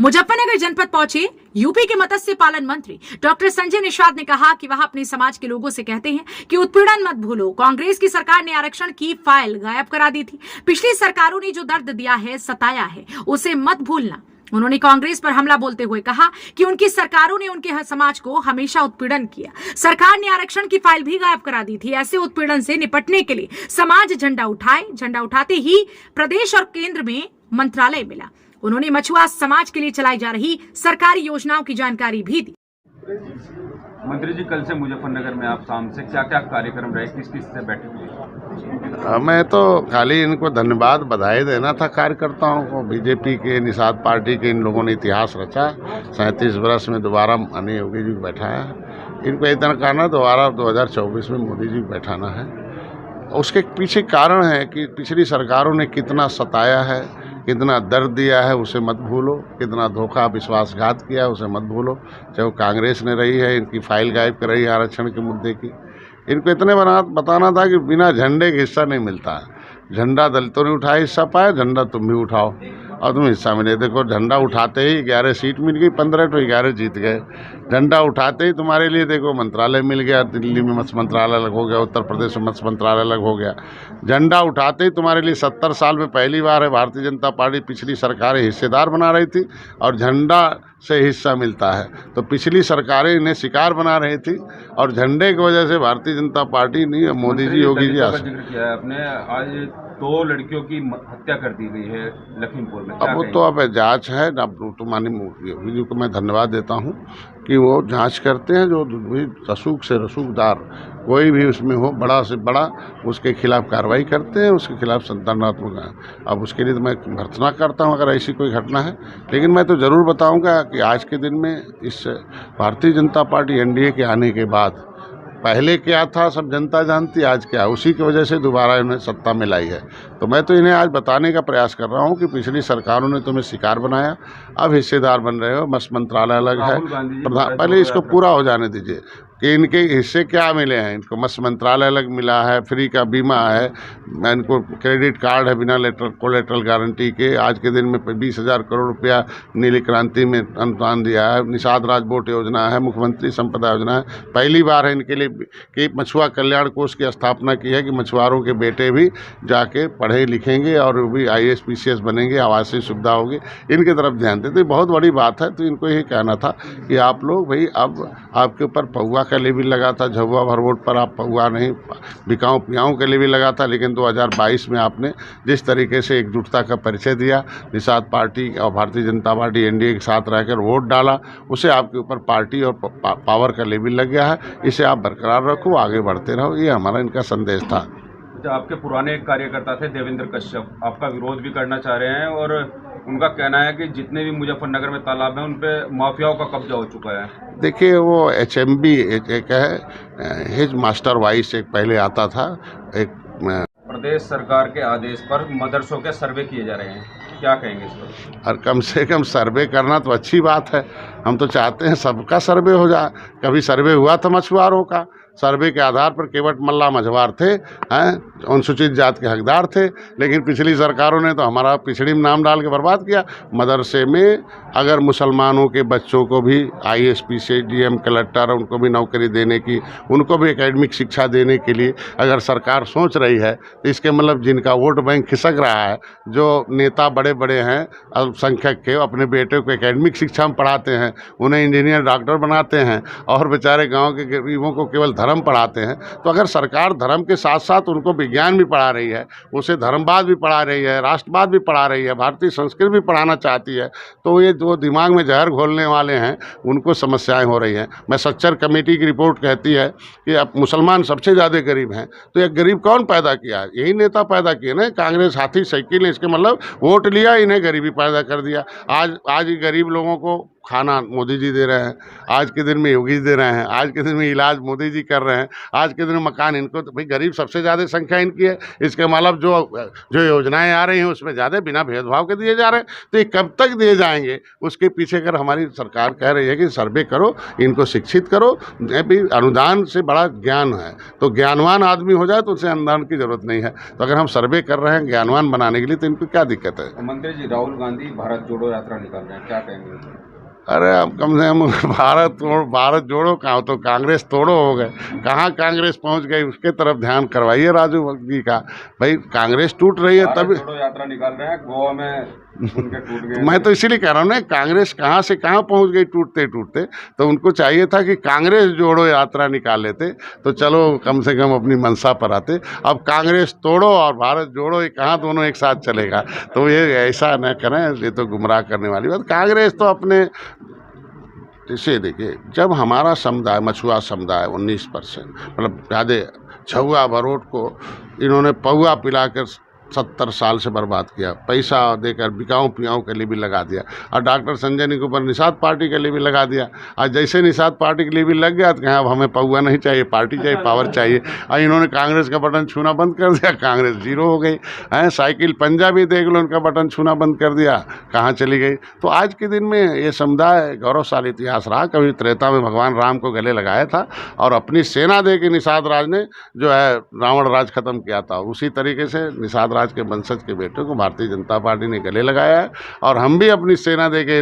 मुजफ्फरनगर जनपद पहुंचे यूपी के मत्स्य पालन मंत्री डॉक्टर संजय निषाद ने कहा कि वह अपने समाज के लोगों से कहते हैं कि उत्पीड़न मत भूलो। कांग्रेस की सरकार ने आरक्षण की फाइल गायब करा दी थी। पिछली सरकारों ने जो दर्द दिया है, सताया है, उसे मत भूलना। उन्होंने कांग्रेस पर हमला बोलते हुए कहा कि उनकी सरकारों ने उनके समाज को हमेशा उत्पीड़न किया। सरकार ने आरक्षण की फाइल भी गायब करा दी थी। ऐसे उत्पीड़न से निपटने के लिए समाज झंडा उठाए। झंडा उठाते ही प्रदेश और केंद्र में मंत्रालय मिला। उन्होंने मछुआ समाज के लिए चलाई जा रही सरकारी योजनाओं की जानकारी भी दी। मंत्री जी, कल से मुजफ्फरनगर में आप शाम से क्या क्या कार्यक्रम रहे, किस किस से बैठे हुए? मैं तो खाली इनको धन्यवाद बधाई देना था कार्यकर्ताओं को। बीजेपी के निषाद पार्टी के इन लोगों ने इतिहास रचा। 37 वर्ष में दोबारा माननीय योगी जी को बैठाया। इनको इतना कहना दोबारा 2024 में मोदी जी को बैठाना है। उसके पीछे कारण है कि पिछली सरकारों ने कितना सताया है, कितना दर्द दिया है, उसे मत भूलो। कितना धोखा विश्वासघात किया, उसे मत भूलो। चाहे वो कांग्रेस ने रही है, इनकी फाइल गायब कर रही है आरक्षण के मुद्दे की। इनको इतने बताना था कि बिना झंडे के हिस्सा नहीं मिलता है। झंडा दलितों ने उठाया, हिस्सा पाया, झंडा तुम भी उठाओ और तुम हिस्सा मिले। देखो, झंडा उठाते ही 11 सीट मिल गई, 15 तो 11 जीत गए। झंडा उठाते ही तुम्हारे लिए देखो मंत्रालय मिल गया। दिल्ली में मत्स्य मंत्रालय अलग हो गया, उत्तर प्रदेश में मत्स्य मंत्रालय अलग हो गया। झंडा उठाते ही तुम्हारे लिए 70 साल में पहली बार है भारतीय जनता पार्टी पिछली सरकारें हिस्सेदार बना रही थी और झंडा से हिस्सा मिलता है। तो पिछली सरकारें इन्हें शिकार बना रही थी और झंडे की वजह से भारतीय जनता पार्टी नहीं, मोदी जी, योगी जी आपने आज 2 लड़कियों की हत्या कर दी गई है लखीमपुर में। अब वो तो अब जांच है। तो माननीय योगी जी को मैं धन्यवाद देता हूँ कि वो जांच करते हैं। जो भी रसूख से रसूखदार कोई भी उसमें हो, बड़ा से बड़ा, उसके खिलाफ कार्रवाई करते हैं, उसके खिलाफ दंडात्मक है। अब उसके लिए तो मैं भर्त्सना करता हूँ अगर ऐसी कोई घटना है। लेकिन मैं तो ज़रूर बताऊँगा कि आज के दिन में इस भारतीय जनता पार्टी एनडीए के आने के बाद पहले क्या था सब जनता जानती, आज क्या, उसी की वजह से दोबारा इन्हें सत्ता में लाई है। तो मैं तो इन्हें आज बताने का प्रयास कर रहा हूँ कि पिछली सरकारों ने तुम्हें शिकार बनाया, अब हिस्सेदार बन रहे हो। मत्स्य मंत्रालय अलग है, पहले इसको पूरा हो जाने दीजिए कि इनके हिस्से क्या मिले हैं। इनको मत्स्य मंत्रालय अलग मिला है, फ्री का बीमा है, इनको क्रेडिट कार्ड है बिना कोलेटरल गारंटी के। आज के दिन में 20,000 करोड़ रुपया नीली क्रांति में अनुदान दिया है। निषाद राज बोट योजना है, मुख्यमंत्री संपदा योजना है। पहली बार है इनके लिए कि मछुआ कल्याण कोष की स्थापना की है कि मछुआरों के बेटे भी जाके पढ़े लिखेंगे और वो भी IAS PCS बनेंगे, आवासीय सुविधा होगी। इनके तरफ ध्यान देते, बहुत बड़ी बात है। तो इनको यही कहना था कि आप लोग भाई, अब आपके ऊपर पौआ का लेविल लगा था, झुआ भरवोट पर आप पौआ नहीं, बिकाऊ पियाऊँ के लेविल लगा था। लेकिन 2022 में आपने जिस तरीके से एकजुटता का परिचय दिया, निषाद पार्टी और भारतीय जनता पार्टी एनडीए के साथ रहकर वोट डाला, उसे आपके ऊपर पार्टी और पावर का लेविल लग गया है। इसे आप बरकरार रखो, आगे बढ़ते रहो, ये हमारा इनका संदेश था। आपके पुराने कार्यकर्ता थे देवेंद्र कश्यप, आपका विरोध भी करना चाह रहे हैं और उनका कहना है कि जितने भी मुजफ्फरनगर में तालाब हैं उन पे माफियाओं का कब्जा हो चुका है। देखिए, वो HMB एक है, हिज मास्टर वाइस एक पहले आता था। एक प्रदेश सरकार के आदेश पर मदरसों के सर्वे किए जा रहे हैं, क्या कहेंगे इस पर? और कम से कम सर्वे करना तो अच्छी बात है। हम तो चाहते हैं सबका सर्वे हो जाए। कभी सर्वे हुआ था मछुआरों का, सर्वे के आधार पर केवट मल्ला मझवार थे, अनुसूचित जात के हकदार थे। लेकिन पिछली सरकारों ने तो हमारा पिछड़ी में नाम डाल के बर्बाद किया। मदरसे में अगर मुसलमानों के बच्चों को भी IAS PCS DM कलेक्टर, उनको भी नौकरी देने की, उनको भी एकेडमिक शिक्षा देने के लिए अगर सरकार सोच रही है, तो इसके मतलब जिनका वोट बैंक खिसक रहा है, जो नेता बड़े बड़े हैं अल्पसंख्यक के, अपने बेटे को एकेडमिक शिक्षा में पढ़ाते हैं, उन्हें इंजीनियर डॉक्टर बनाते हैं और बेचारे गाँव के गरीबों को केवल धर्म पढ़ाते हैं। तो अगर सरकार धर्म के साथ साथ उनको विज्ञान भी पढ़ा रही है, उसे धर्मवाद भी पढ़ा रही है, राष्ट्रवाद भी पढ़ा रही है, भारतीय संस्कृति भी पढ़ाना चाहती है, तो ये जो दिमाग में जहर घोलने वाले हैं उनको समस्याएं हो रही हैं। मैं सच्चर कमेटी की रिपोर्ट कहती है कि अब मुसलमान सबसे ज़्यादा गरीब हैं। तो ये गरीब कौन पैदा किया? यही नेता पैदा किए ना। कांग्रेस हाथी साइकिल, इसके मतलब वोट लिया, इन्हें गरीबी पैदा कर दिया। आज गरीब लोगों को खाना मोदी जी दे रहे हैं, आज के दिन में योगी दे रहे हैं, आज के दिन में इलाज मोदी जी कर रहे हैं। आज के दिन मकान इनको, तो भाई गरीब सबसे ज़्यादा संख्या इनकी है, इसके मतलब जो योजनाएं आ रही हैं उसमें ज़्यादा बिना भेदभाव के दिए जा रहे हैं। तो ये कब तक दिए जाएंगे, उसके पीछे अगर हमारी सरकार कह रही है कि सर्वे करो, इनको शिक्षित करो, भी अनुदान से बड़ा ज्ञान है, तो ज्ञानवान आदमी हो जाए तो उसे अनुदान की जरूरत नहीं है। तो अगर हम सर्वे कर रहे हैं ज्ञानवान बनाने के लिए, तो इनको क्या दिक्कत है। मंत्री जी, राहुल गांधी भारत जोड़ो यात्रा निकाल रहे हैं, क्या कहेंगे? अरे अब कम से कम भारत जोड़ो कहाँ, तो कांग्रेस तोड़ो हो गए। कहाँ कांग्रेस पहुंच गई, उसके तरफ ध्यान करवाइए राजू जी का। भाई कांग्रेस टूट रही है तब जोड़ो यात्रा निकाल रहे हैं, गोवा में उनके टूट गए। मैं तो इसीलिए कह रहा हूँ ना, कांग्रेस कहाँ से कहाँ पहुंच गई टूटते टूटते। तो उनको चाहिए था कि कांग्रेस जोड़ो यात्रा निकाल लेते, तो चलो कम से कम अपनी मंशा पर आते। अब कांग्रेस तोड़ो और भारत जोड़ो, ये कहाँ दोनों एक साथ चलेगा। तो ये ऐसा न करें, ये तो गुमराह करने वाली बात। कांग्रेस तो अपने इसे देखिए, जब हमारा समुदाय मछुआ समुदाय 19% मतलब ज़्यादा छुआ भरोट को इन्होंने पौआ पिलाकर 70 साल से बर्बाद किया, पैसा देकर बिकाऊ पियाऊ के लिए भी लगा दिया, और डॉक्टर संजय निक ऊपर निषाद पार्टी के लिए भी लगा दिया। आज जैसे निषाद पार्टी के लिए भी लग गया तो कहें अब हमें पौआ नहीं चाहिए, पार्टी चाहिए, पावर चाहिए। और इन्होंने कांग्रेस का बटन छूना बंद कर दिया, कांग्रेस जीरो हो गई है। साइकिल पंजा भी देख लो, उनका बटन छूना बंद कर दिया, कहाँ चली गई। तो आज के दिन में ये समुदाय गौरवशाली इतिहास रहा। कभी त्रेता में भगवान राम को गले लगाया था और अपनी सेना दे के निषाद राज ने जो है रावण राज खत्म किया था। उसी तरीके से निषाद राज के वंशज के बेटे को भारतीय जनता पार्टी ने गले लगाया है, और हम भी अपनी सेना दे के